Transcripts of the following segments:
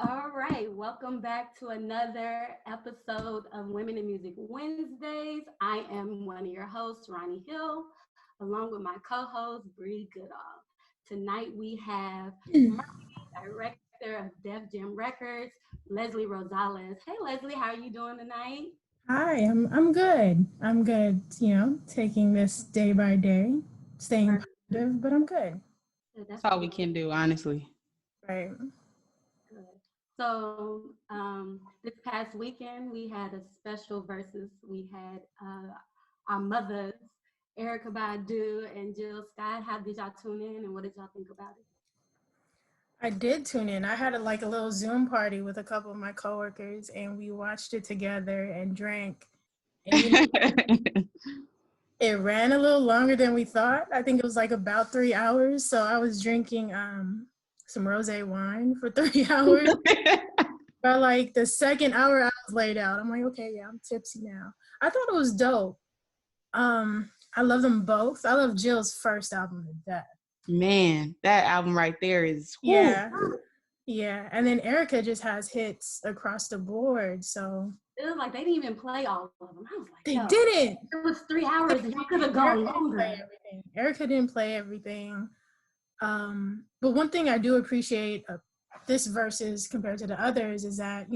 All right, welcome back to another episode of Women in Music Wednesdays. I am one of your hosts, Ronnie Hill, along with my co-host, Bree Goodall. Tonight we have director of Def Jam Records, Leslie Rosales. Hey, Leslie, how are you doing tonight? Hi, I'm good. I'm good, taking this day by day, staying positive, but I'm good. That's That's all we good. can do, honestly. Right. Good. So this past weekend we had a special versus. We had our mothers, Erica Badu and Jill Scott. How did y'all tune in, and what did y'all think about it? I did tune in. I had a little Zoom party with a couple of my coworkers and we watched it together and drank. And it ran a little longer than we thought. I think it was like about 3 hours. So I was drinking some rosé wine for 3 hours. By like the second hour I was laid out. I'm like, okay, yeah, I'm tipsy now. I thought it was dope. I love them both. I love Jill's first album to death. Man, that album right there is Yeah. Yeah. And then Erica just has hits across the board. So It was like they didn't even play all of them. I was like, they yo, didn't. it was 3 hours, and y'all could have gone longer. Erica didn't play everything. But one thing I do appreciate this versus compared to the others is that,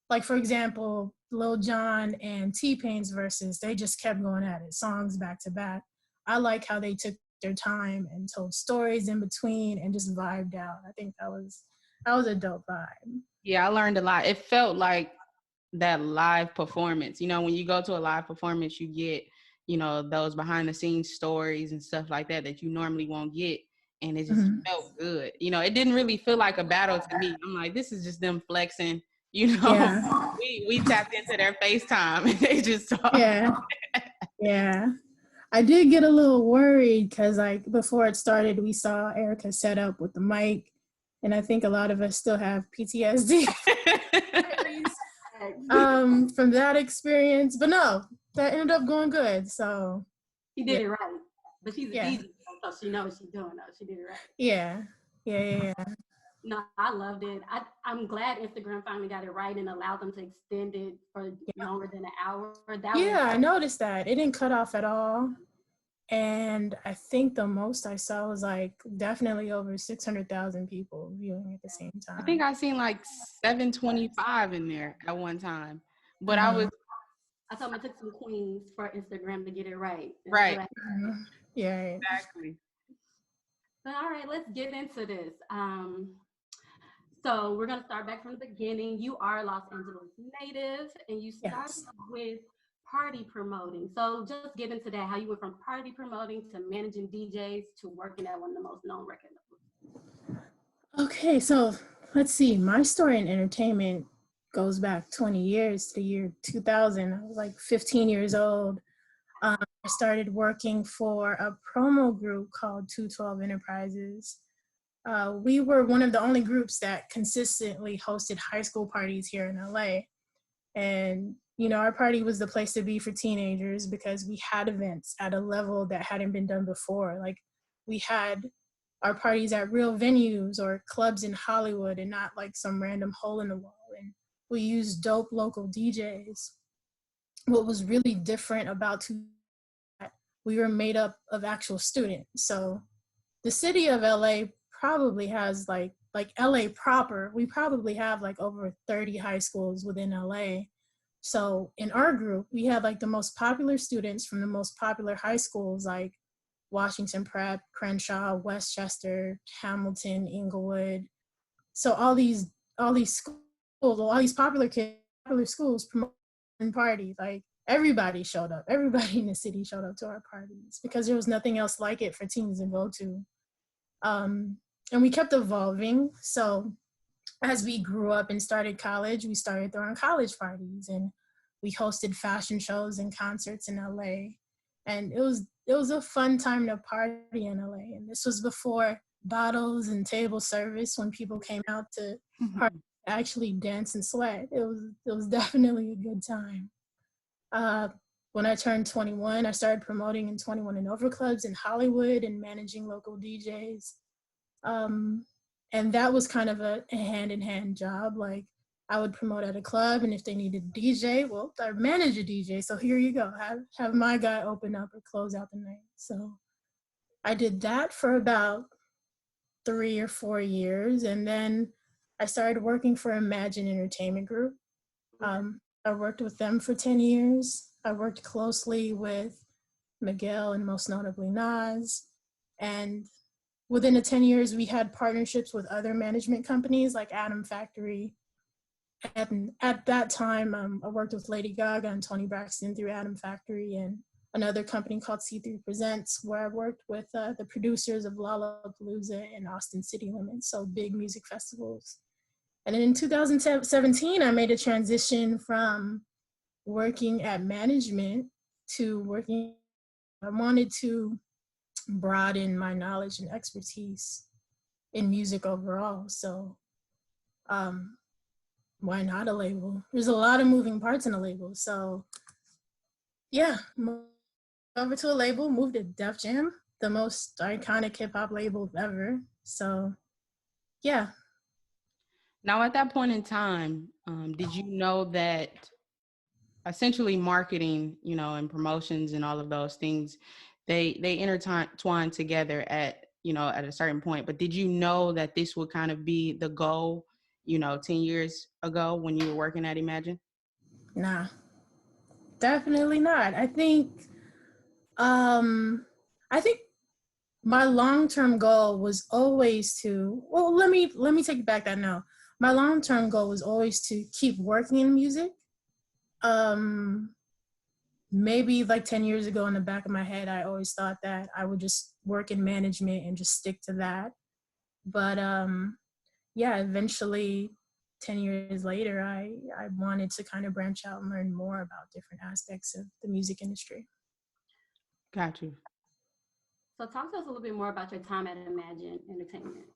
like for example, Lil Jon and T-Pain's verses, they just kept going at it, songs back to back. I like how they took their time and told stories in between and just vibed out. I think that was a dope vibe. Yeah, I learned a lot. It felt like that live performance. When you go to a live performance, you get, those behind the scenes stories and stuff like that you normally won't get. And it just felt good. It didn't really feel like a battle to me. I'm like, this is just them flexing. Yeah. we tapped into their FaceTime and they just talked. Yeah. I did get a little worried because like before it started, we saw Erica set up with the mic. And I think a lot of us still have PTSD from that experience. But no, that ended up going good. So She did it right. But she's a DJ, so she knows what she's doing, though. She did it right. Yeah. No, I loved it. I'm glad Instagram finally got it right and allowed them to extend it for longer than an hour. I noticed that. It didn't cut off at all. And I think the most I saw was like definitely over 600,000 people viewing at the same time. I think I seen like 725 in there at one time. But I told them it took some queens for Instagram to get it right. Right. Yeah. Exactly. But all right, let's get into this. So we're gonna start back from the beginning. You are a Los Angeles native, and you started with party promoting. So just get into that, how you went from party promoting to managing DJs to working at one of the most known record labels. Okay, so let's see. My story in entertainment goes back 20 years to the year 2000. I was like 15 years old. I started working for a promo group called 212 Enterprises. We were one of the only groups that consistently hosted high school parties here in LA. And, our party was the place to be for teenagers because we had events at a level that hadn't been done before. Like we had our parties at real venues or clubs in Hollywood and not like some random hole in the wall. And we used dope local DJs. What was really different about we were made up of actual students. So the city of LA probably has like LA proper, we probably have like over 30 high schools within LA. So in our group, we had like the most popular students from the most popular high schools like Washington Prep, Crenshaw, Westchester, Hamilton, Inglewood. So all these schools, all these popular schools promoting parties, like everybody showed up. Everybody in the city showed up to our parties because there was nothing else like it for teens to go to. And we kept evolving. So as we grew up and started college, we started throwing college parties and we hosted fashion shows and concerts in LA. And it was a fun time to party in LA. And this was before bottles and table service, when people came out to party, actually dance and sweat. It was definitely a good time. When I turned 21, I started promoting in 21 and over clubs in Hollywood and managing local DJs. And that was kind of a hand-in-hand job. Like, I would promote at a club, and if they needed a DJ, well, I manage a DJ. So here you go, have my guy open up or close out the night. So I did that for about 3 or 4 years, and then I started working for Emagen Entertainment Group. I worked with them for 10 years. I worked closely with Miguel and most notably Nas. And within the 10 years, we had partnerships with other management companies like Atom Factory. And at that time, I worked with Lady Gaga and Toni Braxton through Atom Factory, and another company called C3 Presents, where I worked with the producers of Lollapalooza and Austin City Limits, so big music festivals. And then in 2017, I made a transition from working at management to working. I wanted to broaden my knowledge and expertise in music overall. So why not a label? There's a lot of moving parts in a label. So yeah, moved over to a label, moved to Def Jam, the most iconic hip hop label ever. So yeah. Now, at that point in time, did you know that essentially marketing, you know, and promotions and all of those things, they intertwine together at, you know, at a certain point? But did you know that this would kind of be the goal, you know, 10 years ago when you were working at Emagen? Nah, definitely not. I think my long-term goal was always to, well, let me take back that now. My long-term goal was always to keep working in music. Maybe like 10 years ago in the back of my head, I always thought that I would just work in management and just stick to that. But yeah, eventually 10 years later, I wanted to kind of branch out and learn more about different aspects of the music industry. Got you. So talk to us a little bit more about your time at Emagen Entertainment.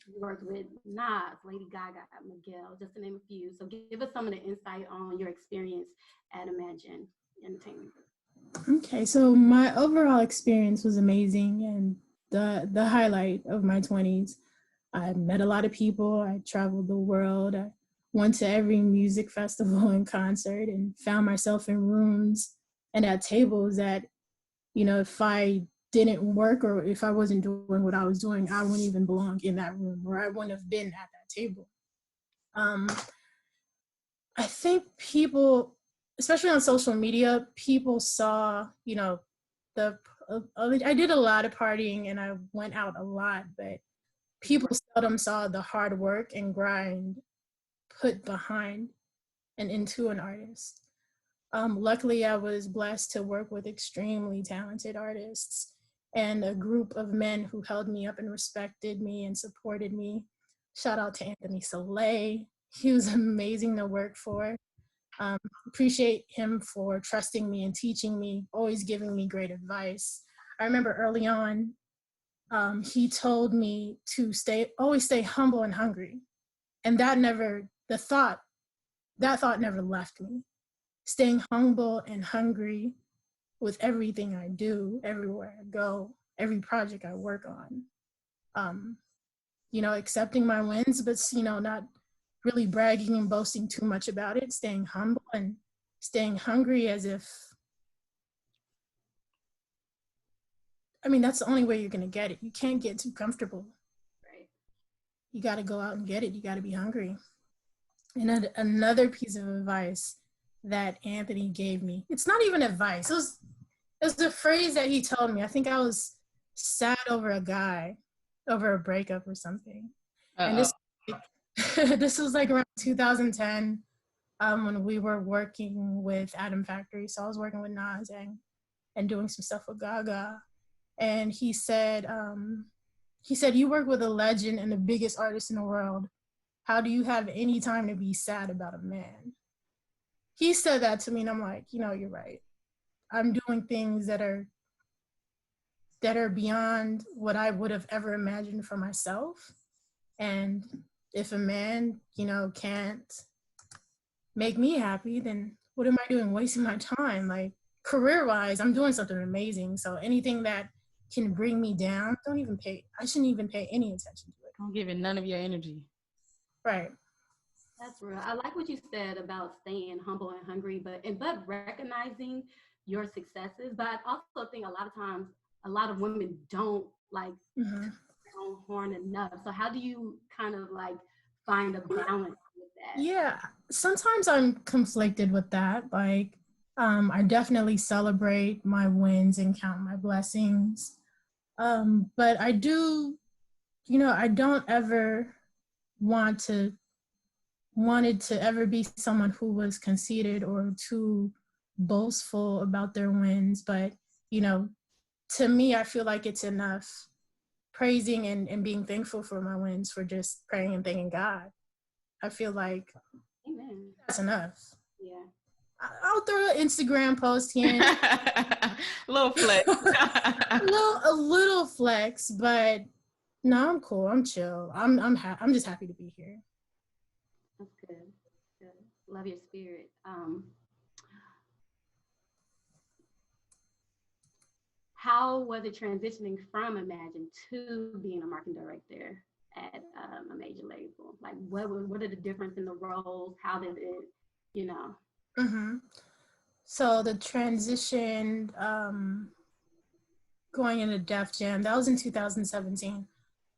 You worked with Nas, Lady Gaga, Miguel, just to name a few. So give us some of the insight on your experience at Emagen Entertainment. Okay, so my overall experience was amazing, and the highlight of my 20s. I met a lot of people. I traveled the world. I went to every music festival and concert, and found myself in rooms and at tables that, you know, if I didn't work or if I wasn't doing what I was doing, I wouldn't even belong in that room, or I wouldn't have been at that table. I think people, especially on social media, people saw, you know, I did a lot of partying and I went out a lot, but people seldom saw the hard work and grind put behind and into an artist. Luckily, I was blessed to work with extremely talented artists and a group of men who held me up and respected me and supported me. Shout out to Anthony Soleil. He was amazing to work for. Appreciate him for trusting me and teaching me, always giving me great advice. I remember early on, he told me to always stay humble and hungry. And that thought never left me. Staying humble and hungry with everything I do, everywhere I go, every project I work on. You know, accepting my wins, but, you know, not really bragging and boasting too much about it, staying humble and staying hungry as if, I mean, that's the only way you're gonna get it. You can't get too comfortable. Right. You gotta go out and get it. You gotta be hungry. And another piece of advice that Anthony gave me, it's not even advice, it was a phrase that he told me. I think I was sad over a breakup or something. And this was like around 2010, when we were working with Atom Factory. So I was working with Nas and doing some stuff with Gaga. And he said, you work with a legend and the biggest artist in the world. How do you have any time to be sad about a man? He said that to me, and I'm like, you know, you're right. I'm doing things that are beyond what I would have ever imagined for myself. And if a man, you know, can't make me happy, then what am I doing wasting my time? Like, career-wise, I'm doing something amazing. So anything that can bring me down, I shouldn't even pay any attention to it. Don't give it none of your energy. Right. That's real. I like what you said about staying humble and hungry, but recognizing your successes. But I also think a lot of times a lot of women don't like Mm-hmm. don't horn enough. So how do you kind of like find a balance with that? Yeah, sometimes I'm conflicted with that. Like, I definitely celebrate my wins and count my blessings. But I do, I don't ever want to wanted to ever be someone who was conceited or too boastful about their wins. But, you know, to me, I feel like it's enough praising and being thankful for my wins, for just praying and thanking God. I feel like Amen. that's enough. Yeah. I'll throw an Instagram post here, Little flex. a little flex, but no, I'm cool. I'm chill. I'm just happy to be here. That's good. Good. Love your spirit. How was it transitioning from Emagen to being a marketing director at a major label? Like, what are the difference in the roles? How did it, you know? Mm-hmm. So the transition, going into Def Jam, that was in 2017.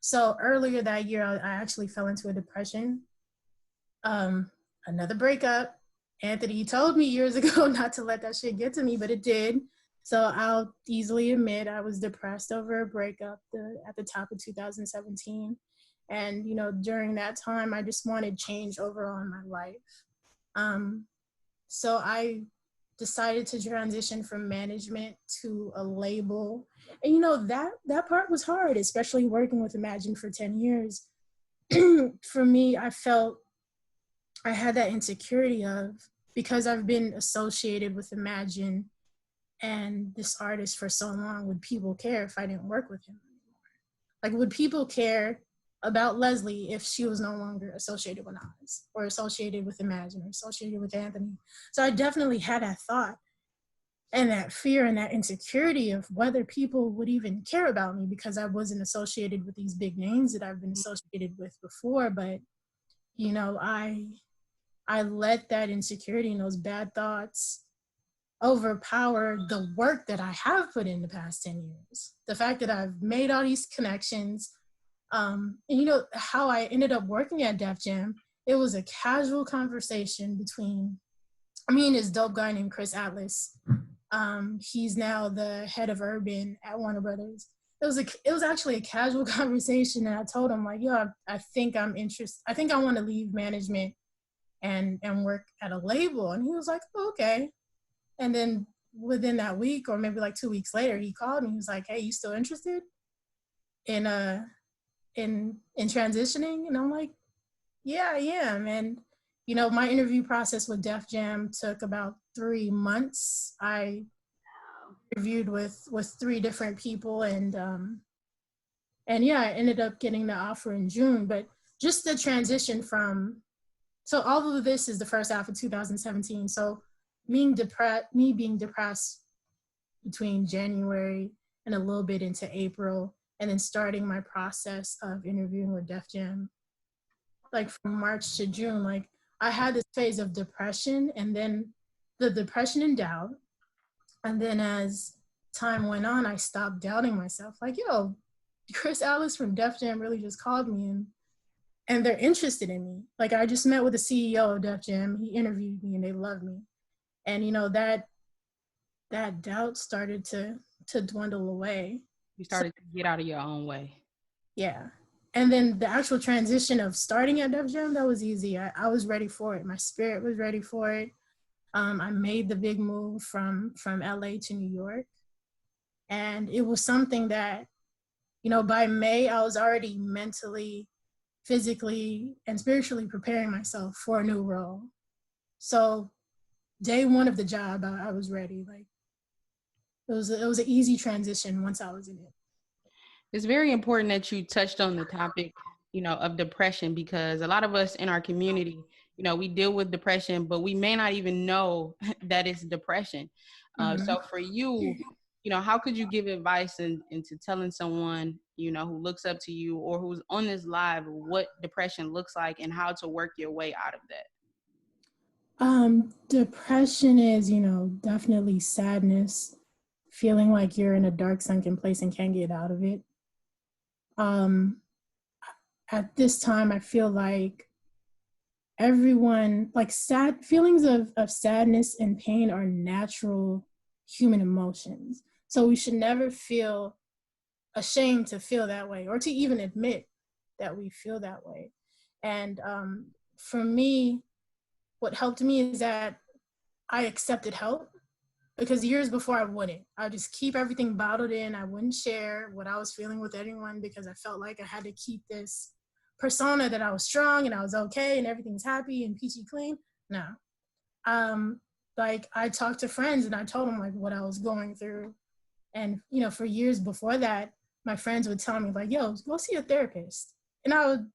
So earlier that year, I actually fell into a depression. Another breakup. Anthony told me years ago not to let that shit get to me, but it did. So I'll easily admit I was depressed over a breakup at the top of 2017. And, during that time, I just wanted change overall in my life. So I decided to transition from management to a label. And, that part was hard, especially working with Emagen for 10 years. For me, I felt I had that insecurity of, because I've been associated with Emagen and this artist for so long, would people care if I didn't work with him anymore? Like, would people care about Leslie if she was no longer associated with us, or associated with Emagen, or associated with Anthony? So I definitely had that thought and that fear and that insecurity of whether people would even care about me, because I wasn't associated with these big names that I've been associated with before. But, I let that insecurity and those bad thoughts overpower the work that I have put in the past 10 years. The fact that I've made all these connections. And how I ended up working at Def Jam, it was a casual conversation between me and this dope guy named Chris Atlas. He's now the head of urban at Warner Brothers. It was actually a casual conversation, and I told him, like, yo, I think I'm interested. I think I want to leave management and work at a label. And he was like, oh, okay. And then within that week, or maybe like 2 weeks later, he called me. He was like, hey, you still interested in transitioning? And I'm like, yeah, I am. And my interview process with Def Jam took about 3 months. I interviewed with 3 different people, and yeah, I ended up getting the offer in June. But just the transition from, so all of this is the first half of 2017. So me being depressed between January and a little bit into April, and then starting my process of interviewing with Def Jam, like from March to June, like I had this phase of depression, and then the depression and doubt. And then as time went on, I stopped doubting myself. Like, yo, Chris Atlas from Def Jam really just called me, and they're interested in me. Like, I just met with the CEO of Def Jam. He interviewed me and they loved me. And, that doubt started to dwindle away. You started to get out of your own way. Yeah. And then the actual transition of starting at Def Jam, that was easy. I was ready for it. My spirit was ready for it. I made the big move from LA to New York. And it was something that, by May, I was already mentally, physically, and spiritually preparing myself for a new role. So day one of the job, I was ready. Like, it was an easy transition once I was in it. It's very important that you touched on the topic, of depression, because a lot of us in our community, we deal with depression, but we may not even know that it's depression. So for you, you know, how could you give advice into telling someone, you know, who looks up to you or who's on this live what depression looks like and how to work your way out of that? Depression is, definitely sadness, feeling like you're in a dark sunken place and can't get out of it. At this time, I feel like everyone, like sad feelings of sadness and pain are natural human emotions. So we should never feel ashamed to feel that way or to even admit that we feel that way. And for me, what helped me is that I accepted help, because years before I wouldn't. I would just keep everything bottled in. I wouldn't share what I was feeling with anyone because I felt like I had to keep this persona that I was strong and I was okay and everything's happy and peachy clean. No. Like I talked to friends and I told them like what I was going through. And, for years before that, my friends would tell me like, yo, go see a therapist. And I would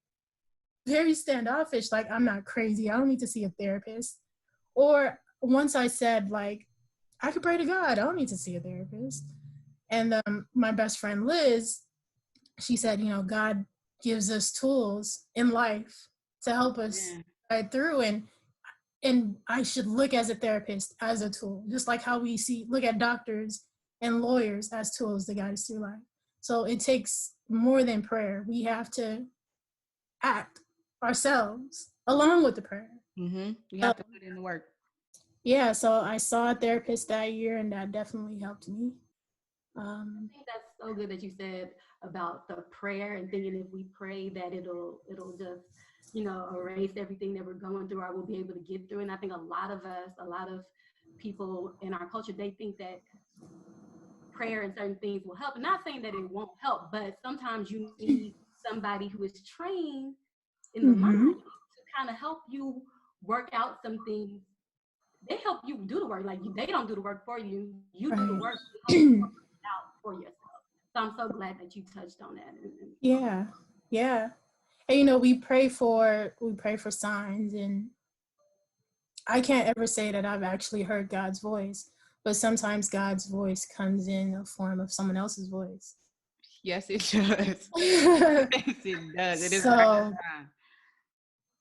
very standoffish, like, I'm not crazy. I don't need to see a therapist. Or once I said like, I could pray to God. I don't need to see a therapist. And my best friend Liz, she said, God gives us tools in life to help us ride through, and I should look as a therapist as a tool, just like how we look at doctors and lawyers as tools to guide us through life. So it takes more than prayer. We have to act ourselves along with the prayer. Mm-hmm. You have to put in the work. Yeah, so I saw a therapist that year, and that definitely helped me. I think that's so good that you said about the prayer and thinking if we pray that it'll just, erase everything that we're going through or we'll be able to get through. And I think a lot of people in our culture, they think that prayer and certain things will help. And not saying that it won't help, but sometimes you need somebody who is trained in the mind to kind of help you work out some things. They help you do the work. Like they don't do the work for you. You do the work to help you work it out for yourself. So I'm so glad that you touched on that. Yeah. And we pray for signs, and I can't ever say that I've actually heard God's voice, but sometimes God's voice comes in a form of someone else's voice. Yes, it does. Yes, it does. It is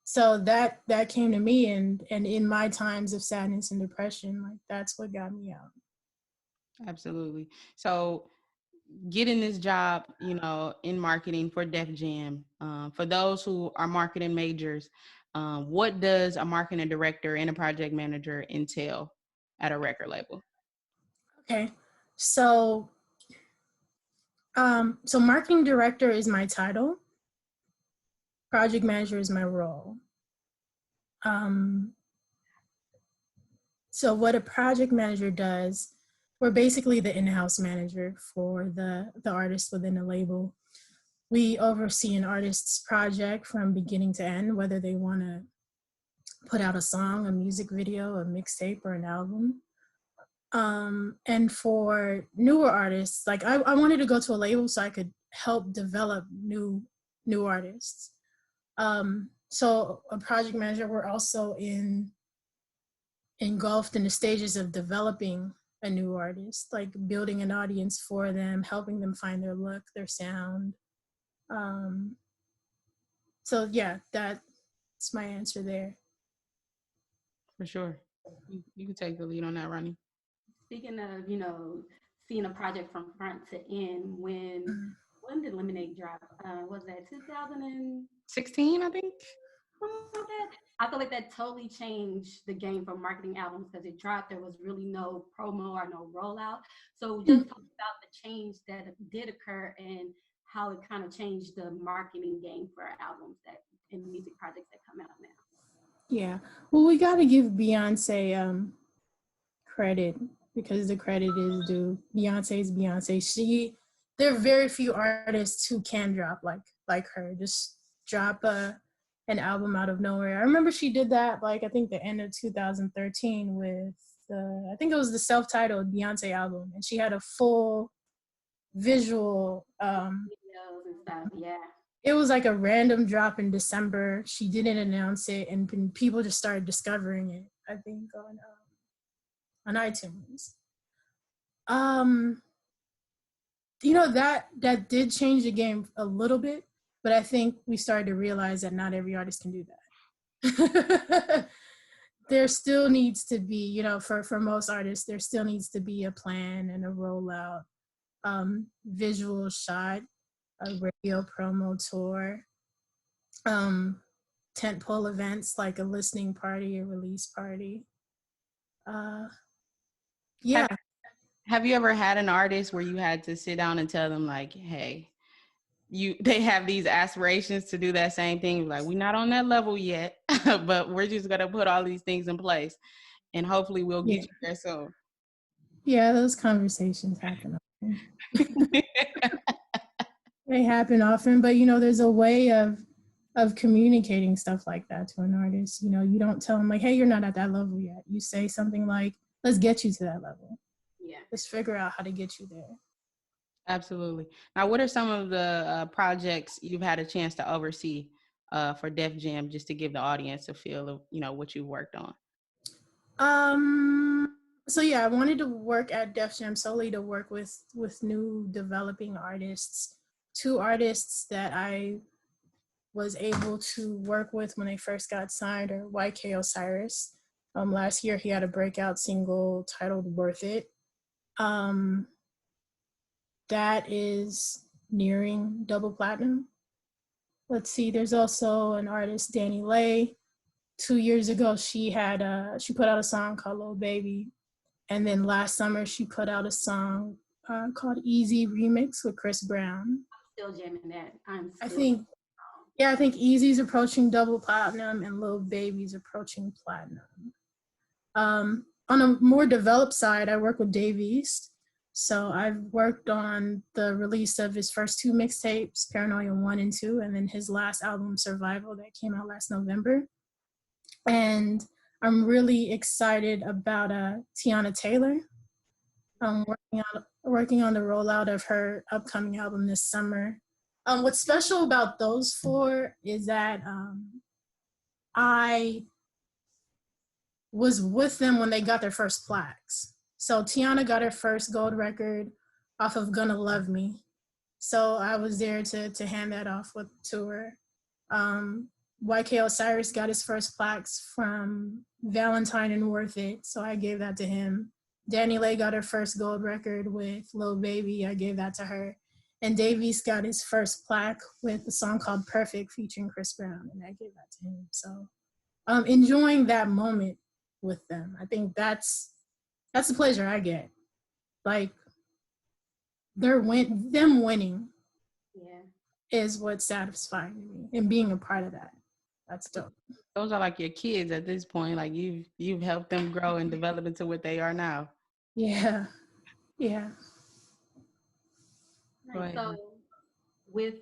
so that came to me, and in my times of sadness and depression, like that's what got me out. Absolutely. So getting this job, in marketing for Def Jam, for those who are marketing majors, what does a marketing director and a project manager entail at a record label? Okay. So marketing director is my title. Project manager is my role. So what a project manager does, we're basically the in-house manager for the artist within the label. We oversee an artist's project from beginning to end, whether they want to put out a song, a music video, a mixtape, or an album. And for newer artists, like I wanted to go to a label so I could help develop new artists. So a project manager, we're also engulfed in the stages of developing a new artist, like building an audience for them, helping them find their look, their sound. So yeah, that's my answer there. For sure. You can take the lead on that, Ronnie. Speaking of, seeing a project from front to end, when did Lemonade drop? Was that 2016, I think? Like that? I feel like that totally changed the game for marketing albums because it dropped. There was really no promo or no rollout. So just talk about the change that did occur and how it kind of changed the marketing game for albums and music projects that come out now. Yeah. Well, we got to give Beyonce credit because the credit is due. Beyonce is Beyonce. There are very few artists who can drop like her. Just drop an album out of nowhere. I remember she did that I think the end of 2013 with I think it was the self-titled Beyonce album, and she had a full visual videos and stuff. Yeah. It was like a random drop in December. She didn't announce it, and people just started discovering it, I think, on iTunes. that did change the game a little bit, but I think we started to realize that not every artist can do that. There still needs to be, for most artists, there still needs to be a plan and a rollout, visual shot, a radio promo tour, tentpole events like a listening party, a release party. Yeah. Have you ever had an artist where you had to sit down and tell them like, hey, they have these aspirations to do that same thing, like we're not on that level yet, but we're just gonna put all these things in place and hopefully we'll get you there soon? Yeah, those conversations happen often. They happen often, but there's a way of communicating stuff like that to an artist. You don't tell them like, hey, you're not at that level yet. You say something like, let's get you to that level. Yeah. Let's figure out how to get you there. Absolutely. Now, what are some of the projects you've had a chance to oversee for Def Jam, just to give the audience a feel of, what you've worked on? So yeah, I wanted to work at Def Jam solely to work with new developing artists. 2 artists that I was able to work with when they first got signed are YK Osiris. Last year he had a breakout single titled Worth It. That is nearing double platinum. Let's see, there's also an artist, Danny Lay. 2 years ago, she put out a song called Little Baby. And then last summer, she put out a song called Easy Remix with Chris Brown. Still jamming that. I think Easy's approaching double platinum and Lil Baby's approaching platinum. On a more developed side, I work with Dave East. So I've worked on the release of his first 2 mixtapes, Paranoia 1 and 2, and then his last album, Survival, that came out last November. And I'm really excited about Tiana Taylor. I'm working on the rollout of her upcoming album this summer. What's special about those 4 is that I was with them when they got their first plaques. So Tiana got her first gold record off of Gonna Love Me. So I was there to hand that off to her. YK Osiris got his first plaques from Valentine and Worth It, so I gave that to him. Danny Lay got her first gold record with Lil Baby, I gave that to her. And Davies got his first plaque with a song called Perfect featuring Chris Brown, and I gave that to him. So enjoying that moment with them, I think that's the pleasure I get. Like, them winning is what's satisfying to me, and being a part of that. That's dope. Those are like your kids at this point. Like you've helped them grow and develop into what they are now. Yeah. So with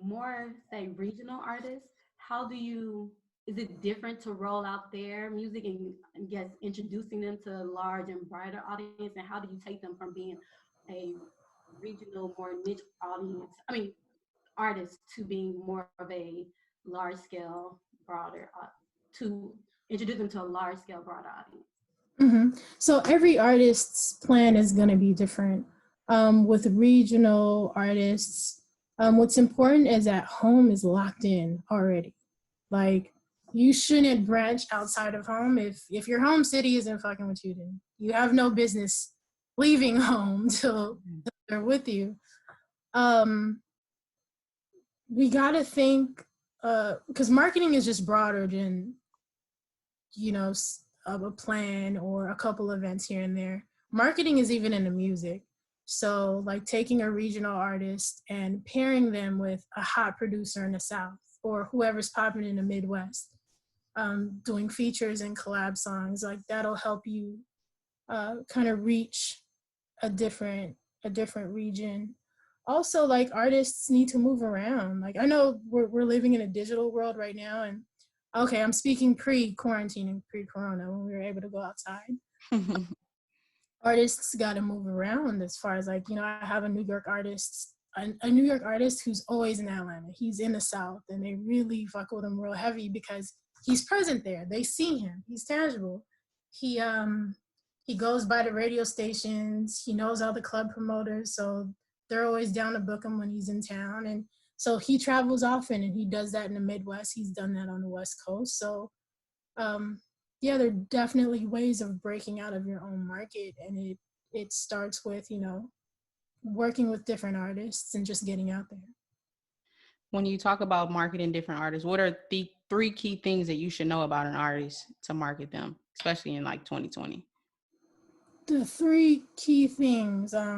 more, say, regional artists, is it different to roll out their music and guess introducing them to a large and broader audience? And how do you take them from being a regional, more niche artist to being more of a large scale, broader, to introduce them to a large scale, broader audience? Mm-hmm. So every artist's plan is going to be different. With regional artists, what's important is that home is locked in already. Like, you shouldn't branch outside of home. If your home city isn't fucking with you, then you have no business leaving home till they're with you. We gotta think, because marketing is just broader than, of a plan or a couple events here and there. Marketing is even in the music. So like taking a regional artist and pairing them with a hot producer in the South or whoever's popping in the Midwest, doing features and collab songs, like that'll help you kind of reach a different region. Also, like, artists need to move around. Like, I know we're living in a digital world right now, and okay, I'm speaking pre-quarantine and pre-corona when we were able to go outside. Artists got to move around as far as, like, I have a New York artist who's always in Atlanta. He's in the South, and they really fuck with him real heavy because he's present there. They see him. He's tangible. He goes by the radio stations. He knows all the club promoters. So they're always down to book him when he's in town. And so he travels often, and he does that in the Midwest. He's done that on the West Coast. So yeah, there are definitely ways of breaking out of your own market, and it starts with, you know, working with different artists and just getting out there. When you talk about marketing different artists, what are the 3 key things that you should know about an artist to market them, especially in like 2020? The 3 key things. I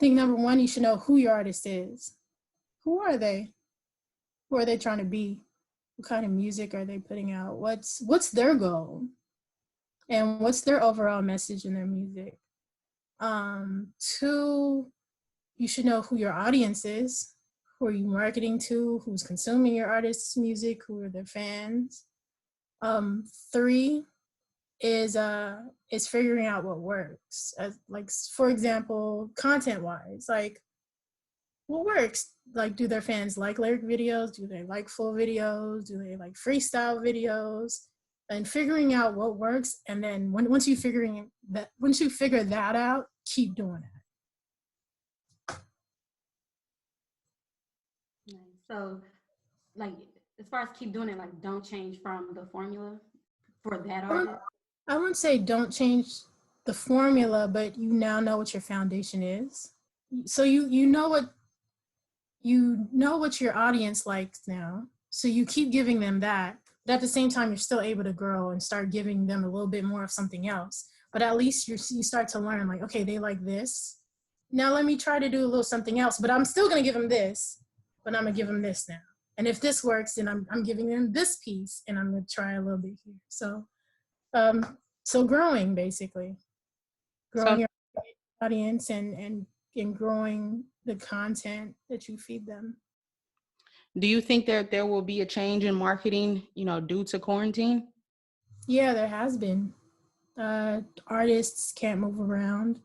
think number 1, you should know who your artist is. Who are they? Who are they trying to be? What kind of music are they putting out? What's their goal? And what's their overall message in their music? 2, you should know who your audience is. Who are you marketing to? Who's consuming your artist's music? Who are their fans? 3 is figuring out what works. Like, for example, content-wise, like, what works? Like, do their fans like lyric videos? Do they like full videos? Do they like freestyle videos? And figuring out what works, and then once you figure that out, keep doing it. Nice. So, like, as far as keep doing it, like, don't change from the formula for that artist. I wouldn't say don't change the formula, but you now know what your foundation is. So you know what your audience likes now. So you keep giving them that. But at the same time, you're still able to grow and start giving them a little bit more of something else. But at least you start to learn, like, okay, they like this. Now let me try to do a little something else, but I'm still going to give them this, but I'm going to give them this now. And if this works, then I'm giving them this piece, and I'm going to try a little bit here. So growing, basically. Growing your audience and growing the content that you feed them. Do you think that there will be a change in marketing, you know, due to quarantine? Yeah, there has been. Artists can't move around.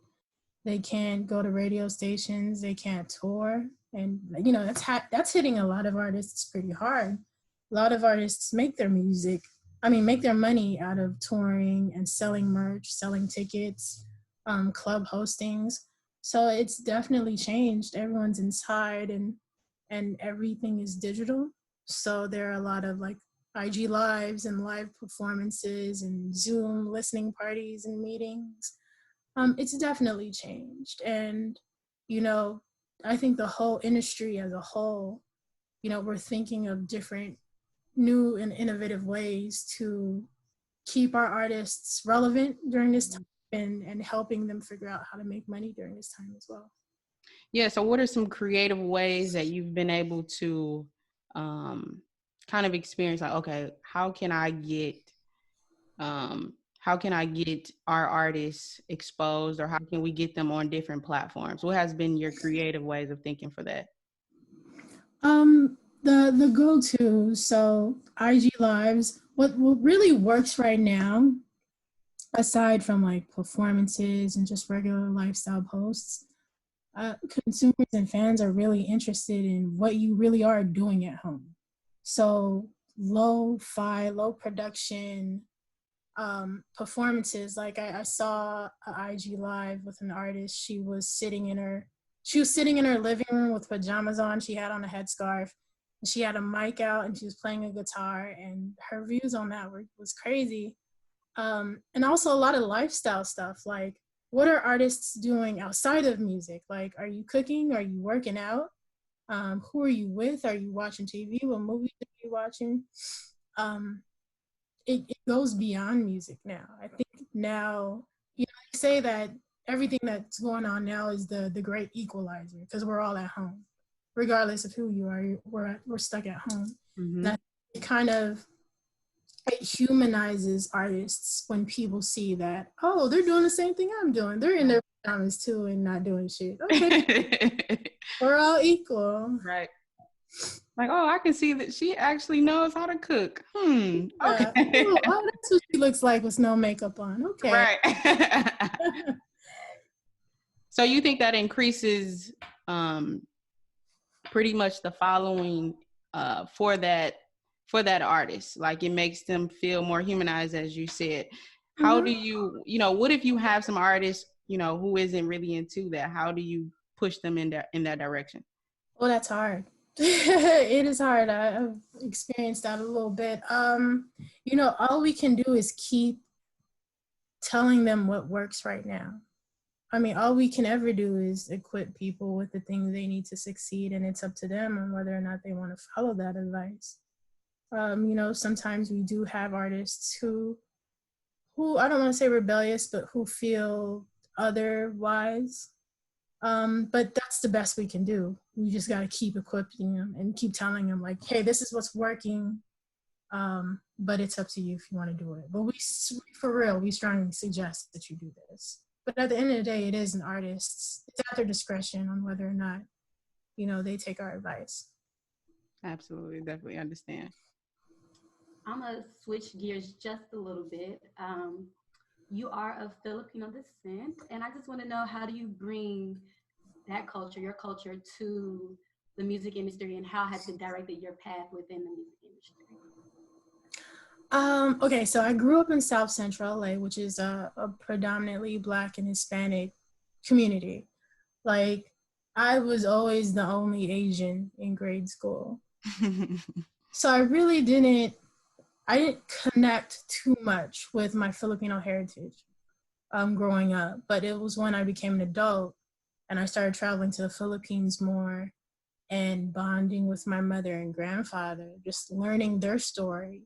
They can't go to radio stations. They can't tour. And, you know, that's hitting a lot of artists pretty hard. A lot of artists make their money out of touring and selling merch, selling tickets, club hostings. So it's definitely changed. Everyone's inside, and everything is digital. So there are a lot of like IG lives and live performances and Zoom listening parties and meetings. It's definitely changed. And, you know, I think the whole industry as a whole, you know, we're thinking of different new and innovative ways to keep our artists relevant during this time, and helping them figure out how to make money during this time as well. Yeah, so what are some creative ways that you've been able to kind of experience, like, okay, how can I get our artists exposed, or how can we get them on different platforms? What has been your creative ways of thinking for that? The go-to, so IG lives, what really works right now, aside from like performances and just regular lifestyle posts, consumers and fans are really interested in what you really are doing at home. So low-fi, low production performances. Like I saw an IG live with an artist. She was sitting in her living room with pajamas on. She had on a headscarf, and she had a mic out, and she was playing a guitar, and her views on that was crazy. And also a lot of lifestyle stuff, like, what are artists doing outside of music? Like, are you cooking? Are you working out? Who are you with? Are you watching TV? What movies are you watching? It goes beyond music now. I think now, you know, they say that everything that's going on now is the great equalizer, because we're all at home. Regardless of who you are, we're stuck at home. Mm-hmm. That kind of, it humanizes artists when people see that, oh, they're doing the same thing I'm doing. They're in their pajamas too and not doing shit. Okay, we're all equal. Right. Like, oh, I can see that she actually knows how to cook. Okay. Oh, that's what she looks like with no makeup on. Okay. Right. So you think that increases pretty much the following for that artist? Like, it makes them feel more humanized, as you said. How do you know, what if you have some artists, you know, who isn't really into that? How do you push them in that direction? Well, that's hard. It is hard. I've experienced that a little bit. All we can do is keep telling them what works right now. I mean, all we can ever do is equip people with the things they need to succeed, and it's up to them on whether or not they want to follow that advice. Sometimes we do have artists who I don't want to say rebellious, but who feel otherwise. But that's the best we can do. We just got to keep equipping them and keep telling them, like, hey, this is what's working. But it's up to you if you want to do it. But for real, we strongly suggest that you do this. But at the end of the day, it is an artist's, it's at their discretion on whether or not, they take our advice. Absolutely. Definitely understand. I'm going to switch gears just a little bit. You are of Filipino descent, and I just want to know, how do you bring that culture, your culture, to the music industry, and how has it directed your path within the music industry? Okay, so I grew up in South Central LA, which is a predominantly Black and Hispanic community. Like, I was always the only Asian in grade school. So I really didn't connect too much with my Filipino heritage growing up. But it was when I became an adult and I started traveling to the Philippines more and bonding with my mother and grandfather, just learning their story.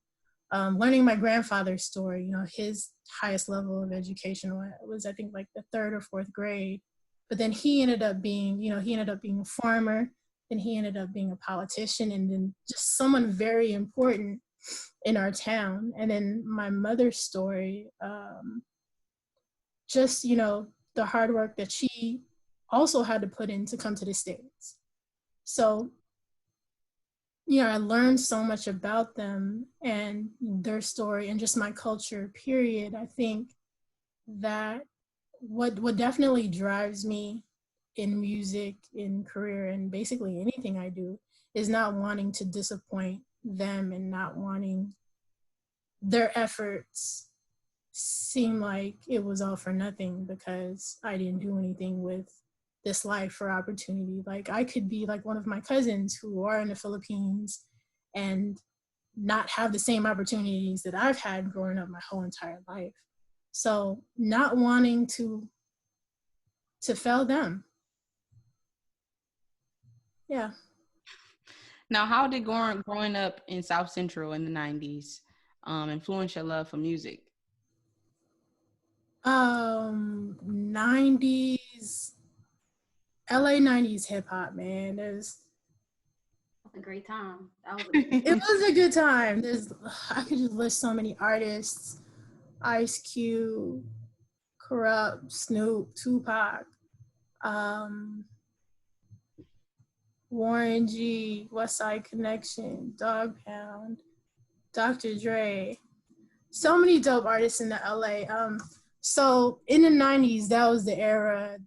Learning my grandfather's story, his highest level of education was, I think, like the 3rd or 4th grade. But then he ended up being a farmer, and he ended up being a politician, and then just someone very important in our town. And then my mother's story, the hard work that she also had to put in to come to the States. So, I learned so much about them and their story and just my culture, period. I think that what definitely drives me in music, in career, and basically anything I do is not wanting to disappoint them and not wanting their efforts seem like it was all for nothing because I didn't do anything with this life or opportunity. Like, I could be like one of my cousins who are in the Philippines and not have the same opportunities that I've had growing up my whole entire life. So not wanting to fail them. Yeah. Now, how did growing up in South Central in the 90s influence your love for music? 90s, LA 90s hip hop, man. That's a great time. It was a good time. I could just list so many artists: Ice Cube, Corrupt, Snoop, Tupac, Warren G, West Side Connection, Dog Pound, Dr. Dre. So many dope artists in the LA. So in the 90s, that was the era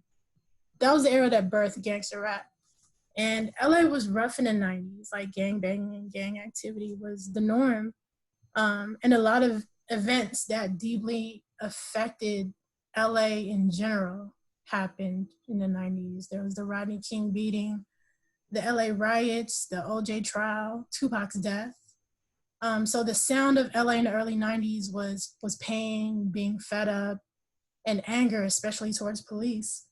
that birthed gangster rap. And LA was rough in the 90s, like gang banging and gang activity was the norm. And a lot of events that deeply affected LA in general happened in the 90s. There was the Rodney King beating, the LA riots, the OJ trial, Tupac's death. So the sound of LA in the early 90s was pain, being fed up, and anger, especially towards police.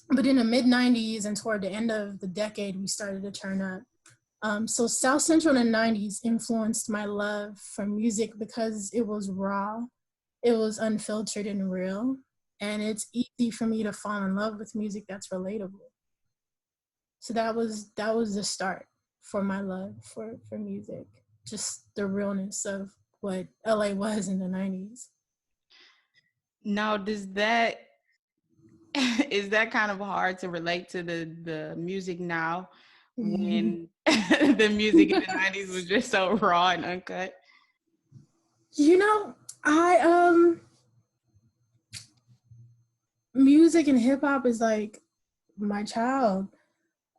But in the mid 90s and toward the end of the decade, we started to turn up. So South Central in the 90s influenced my love for music because it was raw, it was unfiltered and real, and it's easy for me to fall in love with music that's relatable. So that was the start for my love for music, just the realness of what LA was in the 90s. Now, is that kind of hard to relate to the music now when the music in the 90s was just so raw and uncut? Music and hip hop is like my child.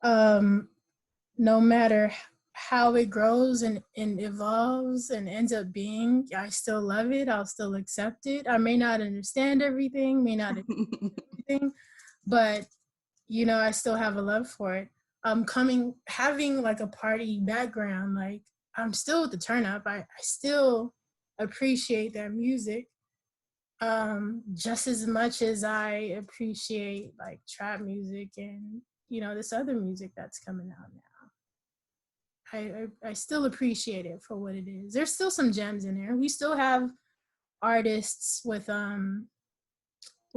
No matter how it grows and evolves and ends up being, I still love it. I'll still accept it. I may not understand everything, may not everything, but I still have a love for it. Having like a party background, like I'm still with the turn up. I still appreciate that music just as much as I appreciate like trap music and, this other music that's coming out now. I still appreciate it for what it is. There's still some gems in there. We still have artists with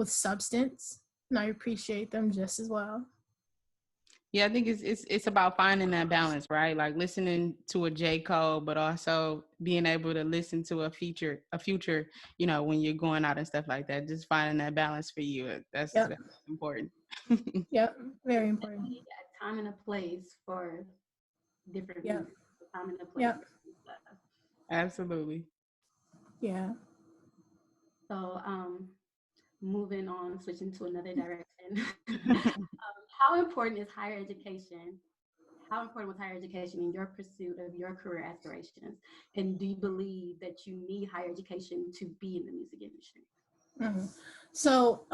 substance, and I appreciate them just as well. Yeah, I think it's about finding that balance, right? Like listening to a J. Cole, but also being able to listen to a future, when you're going out and stuff like that. Just finding that balance for you. That's Yep. important. Yep. Very important. A time and a place for different Yep. music. A time and a place. Yep. Absolutely. Yeah. So, moving on, switching to another direction. How important is higher education? How important was higher education in your pursuit of your career aspirations? And do you believe that you need higher education to be in the music industry? Mm-hmm. So,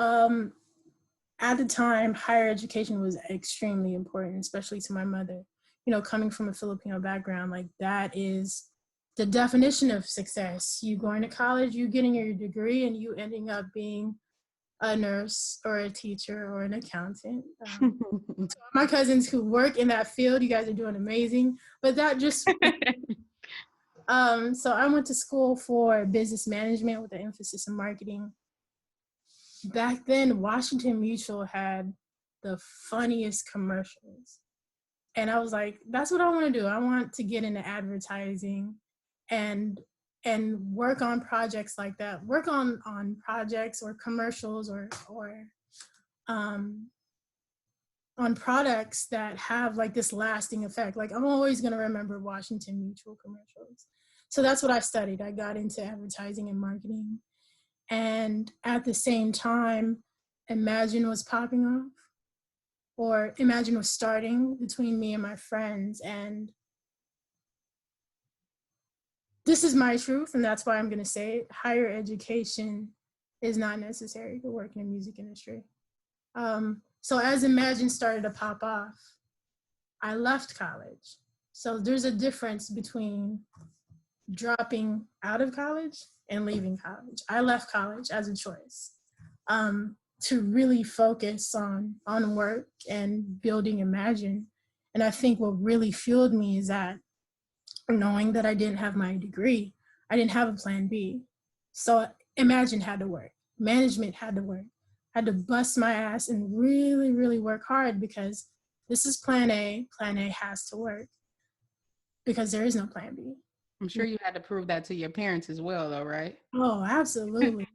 at the time, higher education was extremely important, especially to my mother. Coming from a Filipino background, like that is the definition of success. You going to college, you getting your degree, and you ending up being a nurse or a teacher or an accountant. My cousins who work in that field, you guys are doing amazing. But that just so I went to school for business management with an emphasis in marketing. Back then, Washington Mutual had the funniest commercials. And I was like, that's what I want to do. I want to get into advertising and work on projects like that. Work on projects or commercials or on products that have like this lasting effect. Like I'm always going to remember Washington Mutual commercials. So that's what I studied. I got into advertising and marketing. And at the same time, Emagen was popping off, or Emagen was starting between me and my friends. And this is my truth, and that's why I'm going to say it. Higher education is not necessary to work in the music industry. So as Emagen started to pop off, I left college. So there's a difference between dropping out of college and leaving college. I left college as a choice to really focus on work and building Emagen. And I think what really fueled me is that knowing that I didn't have my degree, I didn't have a plan B. So Emagen had to work. Management had to work. I had to bust my ass and really, really work hard because this is plan A. Plan A has to work because there is no plan B. I'm sure you had to prove that to your parents as well, though, right? Oh, absolutely.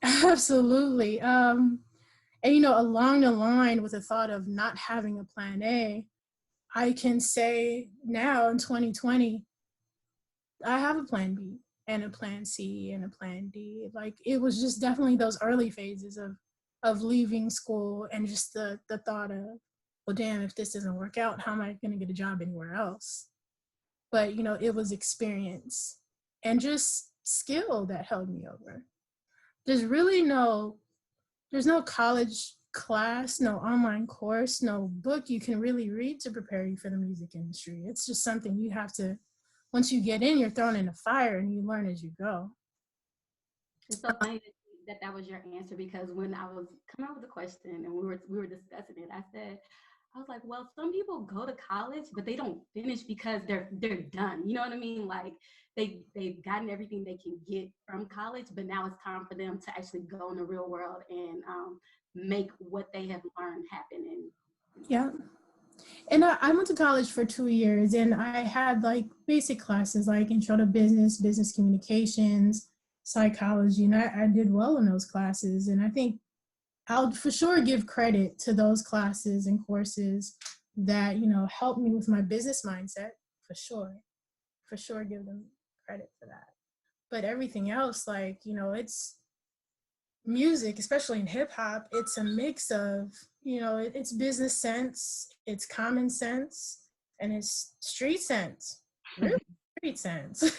Absolutely. And, along the line with the thought of not having a plan A, I can say now in 2020, I have a plan B and a plan C and a plan D. Like it was just definitely those early phases of leaving school and just the thought of, well, damn, if this doesn't work out, how am I going to get a job anywhere else? But, it was experience and just skill that held me over. There's no college class, no online course, no book you can really read to prepare you for the music industry. It's just something you have to, once you get in, you're thrown in the fire and you learn as you go. It's so funny that was your answer, because when I was coming up with the question and we were discussing it, I was like, well, some people go to college, but they don't finish because they're done. You know what I mean? Like they've gotten everything they can get from college, but now it's time for them to actually go in the real world and make what they have learned happen. Yeah. And I went to college for 2 years, and I had like basic classes like intro to business, business communications, psychology, and I did well in those classes. And I think I'll for sure give credit to those classes and courses that, helped me with my business mindset, for sure give them credit for that. But everything else, like, it's music, especially in hip hop, it's a mix of, it's business sense, it's common sense, and it's street sense, really street sense.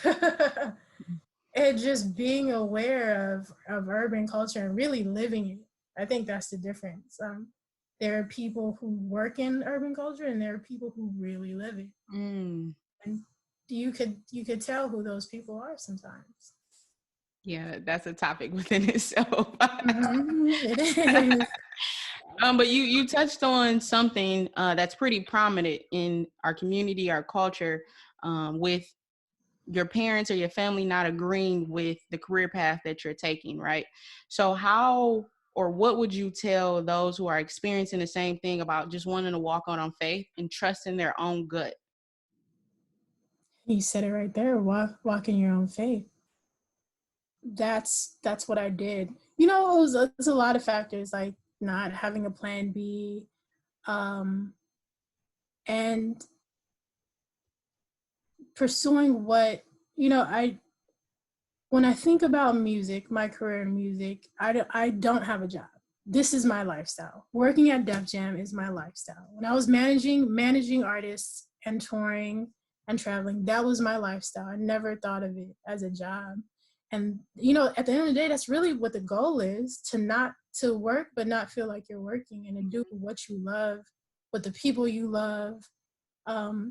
And just being aware of urban culture and really living it. I think that's the difference. There are people who work in urban culture, and there are people who really live it. Mm. And you could tell who those people are sometimes. Yeah, that's a topic within itself. It is. But you touched on something that's pretty prominent in our community, our culture, with your parents or your family not agreeing with the career path that you're taking, right? So how or what would you tell those who are experiencing the same thing about just wanting to walk out on faith and trusting their own gut? You said it right there. Walk in your own faith. That's what I did. It was a lot of factors, like not having a plan B, and pursuing what I when I think about music, my career in music, I don't have a job. This is my lifestyle. Working at Def Jam is my lifestyle. When I was managing artists and touring and traveling, that was my lifestyle. I never thought of it as a job. And at the end of the day, that's really what the goal is, to work but not feel like you're working, and to do what you love with the people you love,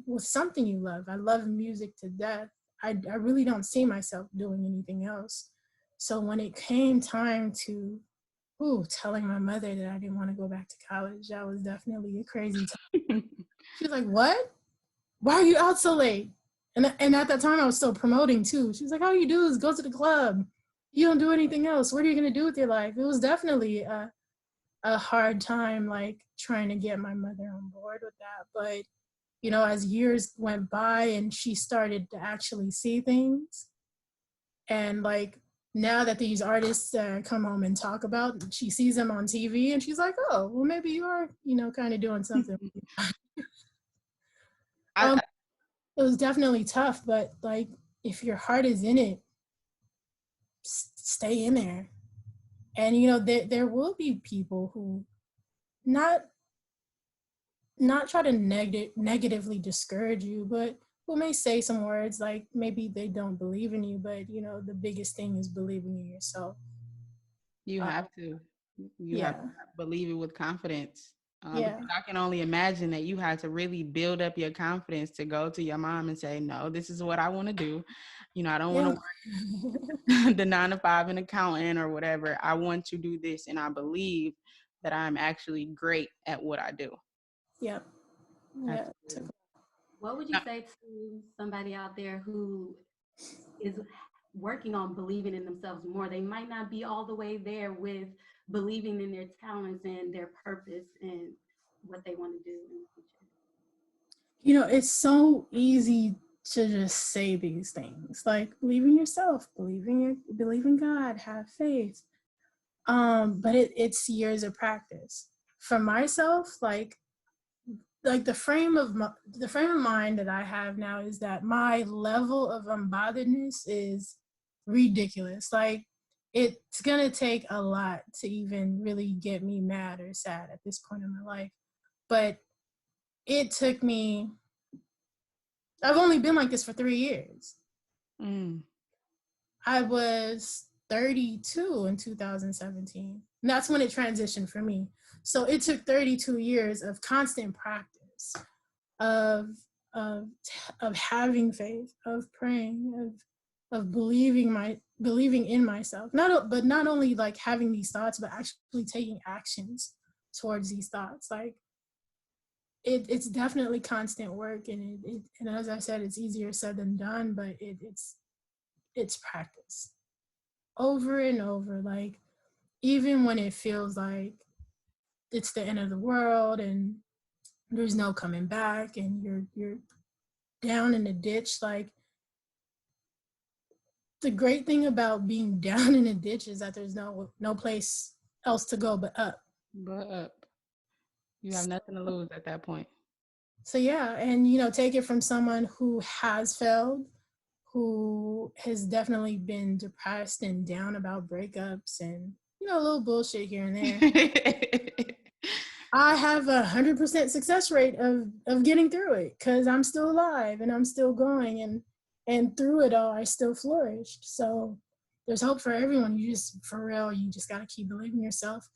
with something you love. I love music to death. I really don't see myself doing anything else. So when it came time to telling my mother that I didn't want to go back to college, that was definitely a crazy time. She was like, "What? Why are you out so late?" And at that time I was still promoting too. She was like, "All you do is go to the club. You don't do anything else. What are you gonna do with your life?" It was definitely a hard time, like trying to get my mother on board with that. But as years went by and she started to actually see things, and like now that these artists come home and talk about, she sees them on TV and she's like, "Oh, well, maybe you are, kind of doing something." I, It was definitely tough, but like if your heart is in it, stay in there. And there will be people who not try to negatively discourage you, but who may say some words like maybe they don't believe in you, but the biggest thing is believing in yourself. You Uh, have to. You have yeah, to believe it with confidence. yeah, Because I can only imagine that you had to really build up your confidence to go to your mom and say, "No, this is what I want to do. I don't want yeah. to work the 9 to 5 an accountant or whatever. I want to do this, and I believe that I'm actually great at what I do." Yep. Yeah. Absolutely. What would you say to somebody out there who is working on believing in themselves more? They might not be all the way there with believing in their talents and their purpose and what they want to do in the future. It's so easy to just say these things like believe in yourself, believe in God, have faith. But it's years of practice. For myself, like the frame of mind that I have now is that my level of unbotheredness is ridiculous. Like it's gonna take a lot to even really get me mad or sad at this point in my life. But it took me. I've only been like this for 3 years. Mm. I was 32 in 2017. And that's when it transitioned for me. So it took 32 years of constant practice, of of of having faith, of praying, of believing in myself. But not only like having these thoughts, but actually taking actions towards these thoughts. Like it's definitely constant work, and and as I said, it's easier said than done, but it's practice over and over. Like even when it feels like it's the end of the world and there's no coming back and you're down in the ditch, like the great thing about being down in a ditch is that there's no place else to go but up. But up. You have nothing to lose at that point. So yeah, and take it from someone who has failed, who has definitely been depressed and down about breakups and a little bullshit here and there. I have 100% success rate of getting through it because I'm still alive and I'm still going, and through it all I still flourished. So there's hope for everyone. You just, for real, you just got to keep believing yourself.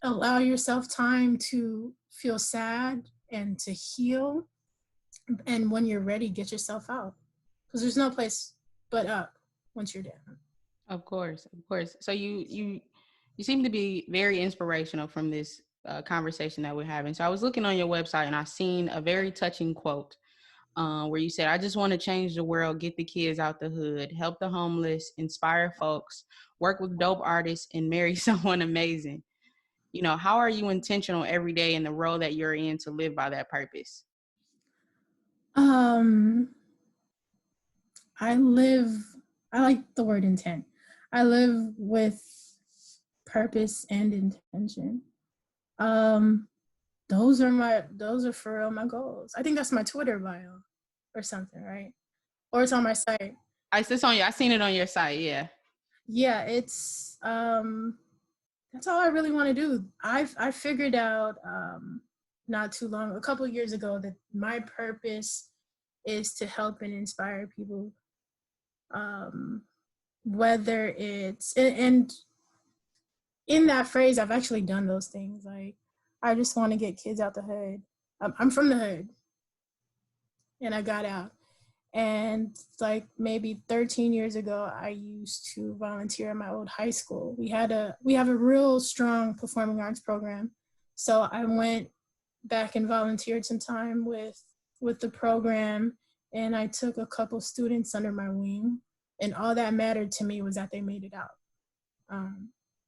allow yourself time to feel sad and to heal. And when you're ready, get yourself out, because there's no place but up once you're down. Of course, of course. So you seem to be very inspirational from this conversation that we're having. So I was looking on your website and I seen a very touching quote where you said, "I just want to change the world, get the kids out the hood, help the homeless, inspire folks, work with dope artists, and marry someone amazing." You know, how are you intentional every day in the role that you're in to live by that purpose? Um, I live, I like the word intent. I live with purpose and intention. Um, those are for real my goals. I think that's my Twitter bio or something, right? Or it's on my site. I seen it on your site, yeah. Yeah, it's that's all I really want to do. I figured out not too long, a couple of years ago, that my purpose is to help and inspire people. Whether it's and in that phrase, I've actually done those things. Like, I just want to get kids out the hood. I'm from the hood, and I got out. And like maybe 13 years ago, I used to volunteer at my old high school. We have a real strong performing arts program. So I went back and volunteered some time with the program, and I took a couple students under my wing. And all that mattered to me was that they made it out.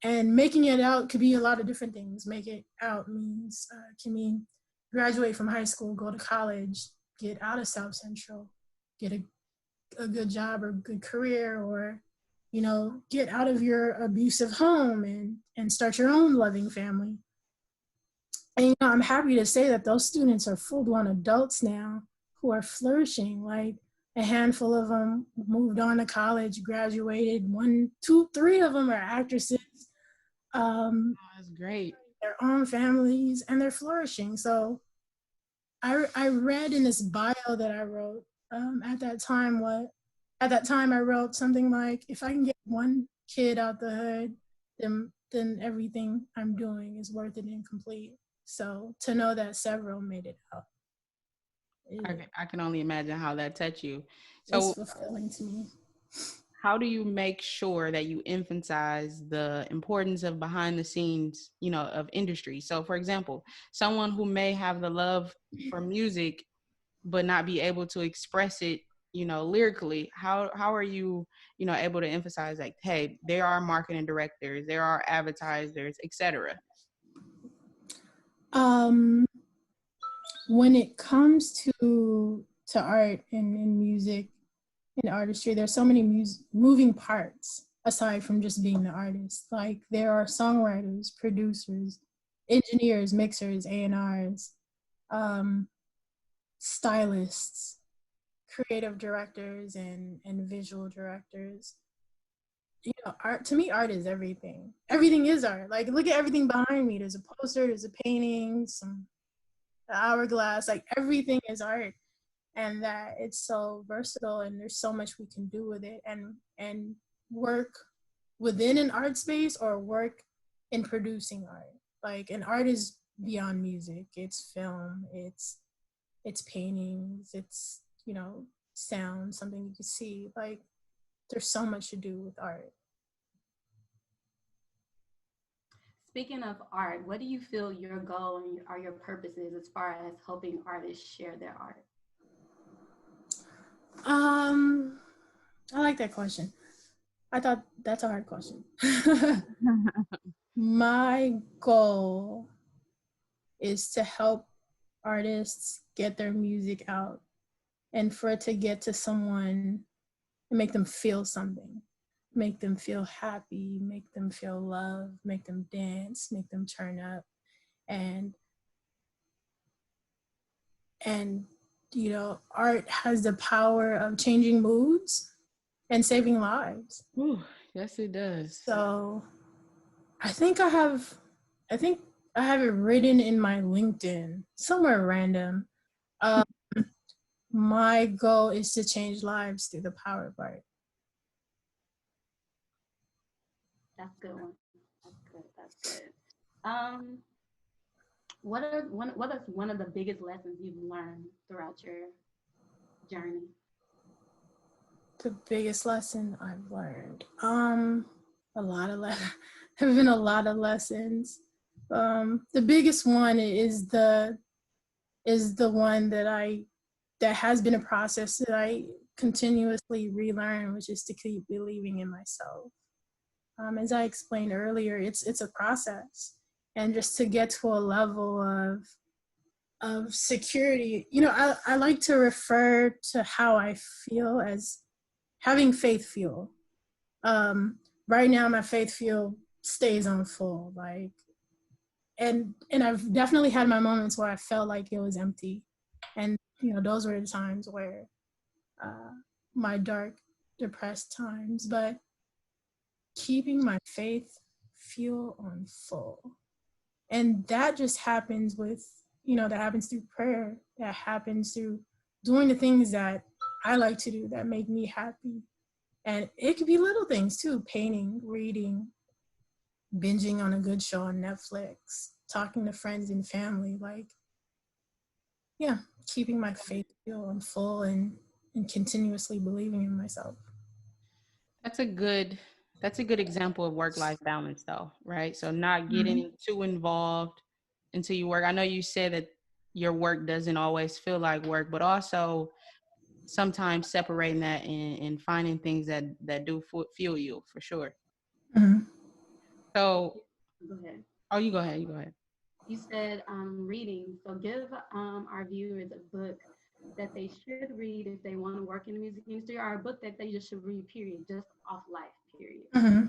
And making it out could be a lot of different things. Make it out means can mean graduate from high school, go to college, get out of South Central, get a good job or good career, or, you know, get out of your abusive home and start your own loving family. And, you know, I'm happy to say that those students are full-blown adults now who are flourishing. Like, a handful of them moved on to college, graduated. 1, 2, 3 of them are actresses. That's great. Their own families, and they're flourishing. So I read in this bio that I wrote at that time I wrote something like, if I can get one kid out the hood, then everything I'm doing is worth it and complete. So to know that several made it out, I can only imagine how that touched you. it's So fulfilling to me. how do you make sure that you emphasize the importance of behind the scenes, you know, of industry? So for example, someone who may have the love for music but not be able to express it, you know, lyrically, how are you, you know, able to emphasize, like, hey, there are marketing directors, there are advertisers, etc.? When it comes to art and music and artistry, there's so many moving parts aside from just being the artist. Like, there are songwriters, producers, engineers, mixers, A&Rs, stylists, creative directors, and visual directors. You know, art, to me, art is everything. Everything is art. Like, look at everything behind me. There's a poster, there's a painting, some hourglass, like everything is art. And that it's so versatile, and there's so much we can do with it, and work within an art space or work in producing art. Like, an art is beyond music. It's film, it's paintings, it's, you know, sound, something you can see. Like, there's so much to do with art. Speaking of art, what do you feel your goal and your purpose is as far as helping artists share their art? I like that question. I thought that's a hard question. My goal is to help artists get their music out, and for it to get to someone and make them feel something, make them feel happy, make them feel love, make them dance, make them turn up. And you know, art has the power of changing moods and saving lives. Ooh, yes, it does. So I think I have it written in my LinkedIn, somewhere random. My goal is to change lives through the power of art. That's a good one. That's good. Um, what is one of the biggest lessons you've learned throughout your journey? The biggest lesson I've learned. A lot of have been a lot of lessons. The biggest one is the one that has been a process that I continuously relearn, which is to keep believing in myself. As I explained earlier, it's a process, and just to get to a level of security. I like to refer to how I feel as having faith fuel. Right now, my faith fuel stays on full, like, and I've definitely had my moments where I felt like it was empty, and those were the times where my dark, depressed times. But keeping my faith fuel on full, and that just happens that happens through prayer. That happens through doing the things that I like to do that make me happy. And it could be little things too: painting, reading, binging on a good show on Netflix, talking to friends and family. Like, yeah, keeping my faith on full and continuously believing in myself. That's a good example of work-life balance though, right? So not getting too involved into your work. I know you said that your work doesn't always feel like work, but also sometimes separating that and finding things that do fuel you, for sure. Mm-hmm. So Go ahead. oh, you go ahead. You said reading. So give our viewers a book that they should read if they want to work in the music industry, or a book that they just should read, period, just off life, period. Mm-hmm.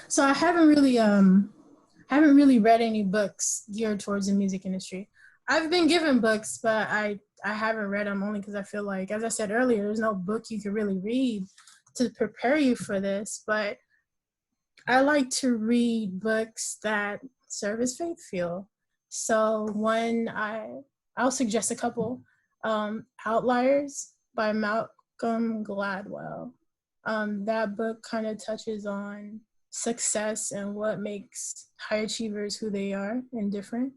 So I haven't really read any books geared towards the music industry. I've been given books, but I haven't read them, only because I feel like, as I said earlier, there's no book you could really read to prepare you for this. But I like to read books that serve as faith fuel. So I'll suggest a couple. Outliers by Malcolm Gladwell. That book kind of touches on success and what makes high achievers who they are and different.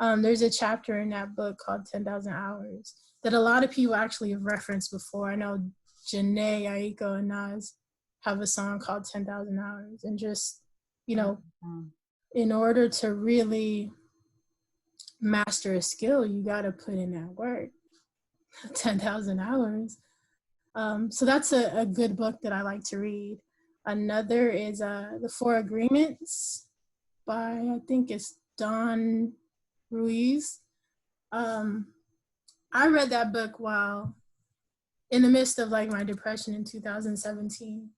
There's a chapter in that book called 10,000 Hours that a lot of people actually have referenced before. I know Janae, Aiko, and Nas have a song called 10,000 Hours. And just, in order to really master a skill, you got to put in that work. 10,000 hours. So that's a good book that I like to read. Another is The Four Agreements by, I think it's Don Ruiz. I read that book while in the midst of like my depression in 2017.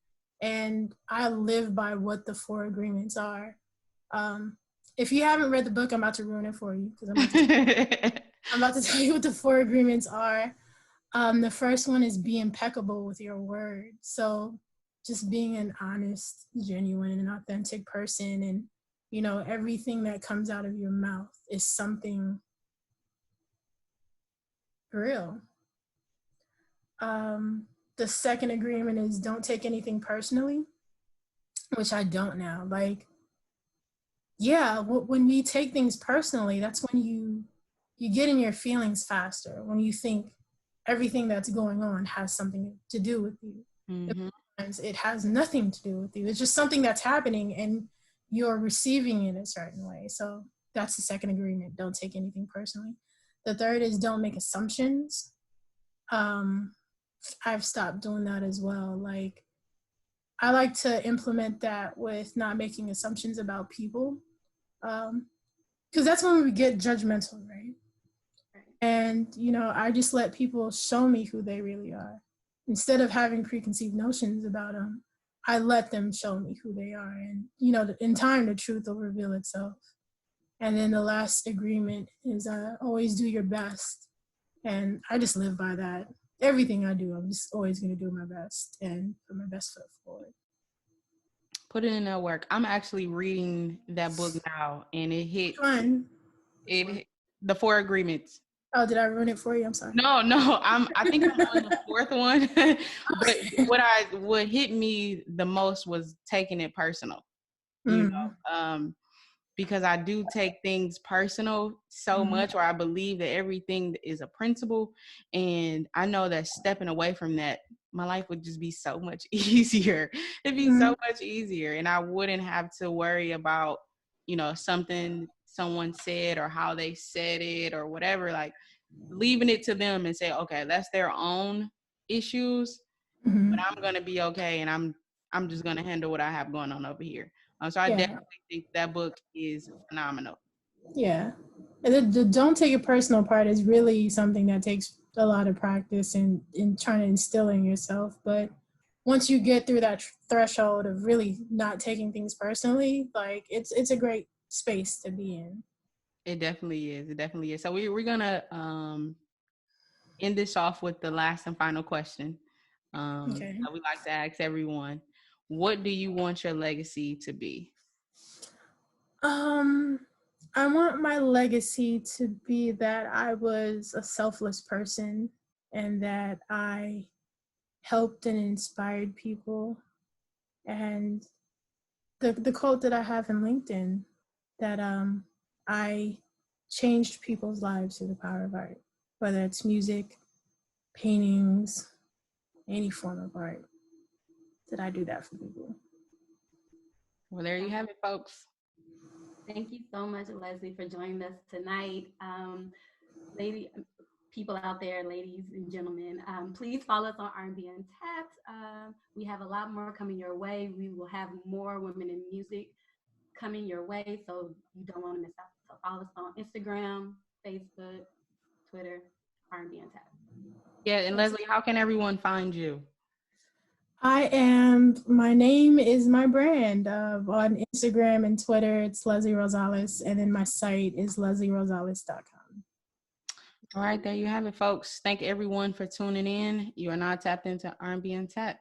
And I live by what the Four Agreements are. If you haven't read the book, I'm about to ruin it for you, because I'm about to tell you what the Four Agreements are. The first one is be impeccable with your word. So just being an honest, genuine, and authentic person, and everything that comes out of your mouth is something real. The second agreement is don't take anything personally, which I don't now. Like, yeah, when we take things personally, that's when you get in your feelings faster, when you think everything that's going on has something to do with you. Mm-hmm. It has nothing to do with you. It's just something that's happening and you're receiving it a certain way. So that's the second agreement. Don't take anything personally. The third is don't make assumptions. I've stopped doing that as well. Like, I like to implement that with not making assumptions about people. Because that's when we get judgmental, right? And, I just let people show me who they really are. Instead of having preconceived notions about them, I let them show me who they are. And, in time, the truth will reveal itself. And then the last agreement is always do your best. And I just live by that. Everything I do, I'm just always going to do my best and put my best foot forward. Put it in that work. I'm actually reading that book now, and it hit. Fun. The Four Agreements. Oh, did I ruin it for you? I'm sorry. No, I think I'm on the fourth one. But what hit me the most was taking it personal. because I do take things personal so much, or I believe that everything is a principle. And I know that stepping away from that, my life would just be so much easier. It'd be so much easier. And I wouldn't have to worry about, something someone said or how they said it or whatever, like leaving it to them and say, okay, that's their own issues, but I'm going to be okay. And I'm just going to handle what I have going on over here. So I definitely think that book is phenomenal. Yeah. And the don't take it personal part is really something that takes a lot of practice in trying to instill in yourself. But once you get through that threshold of really not taking things personally, like it's a great space to be in. It definitely is. It definitely is. So we're going to end this off with the last and final question. Okay. That we like to ask everyone. What do you want your legacy to be? I want my legacy to be that I was a selfless person and that I helped and inspired people. And the quote that I have in LinkedIn, that I changed people's lives through the power of art, whether it's music, paintings, any form of art, that I do that for people. Well, there you have it, folks. Thank you so much, Leslie, for joining us tonight. People out there, ladies and gentlemen, please follow us on RnBuntapped. We have a lot more coming your way. We will have more women in music coming your way, so you don't want to miss out. So follow us on Instagram, Facebook, Twitter, RnBuntapped. Yeah, and Leslie, how can everyone find you? My name is my brand. On Instagram and Twitter, it's Leslie Rosales, and then my site is leslierosales.com. All right, there you have it, folks. Thank everyone for tuning in. You are now tapped into RnBuntapped.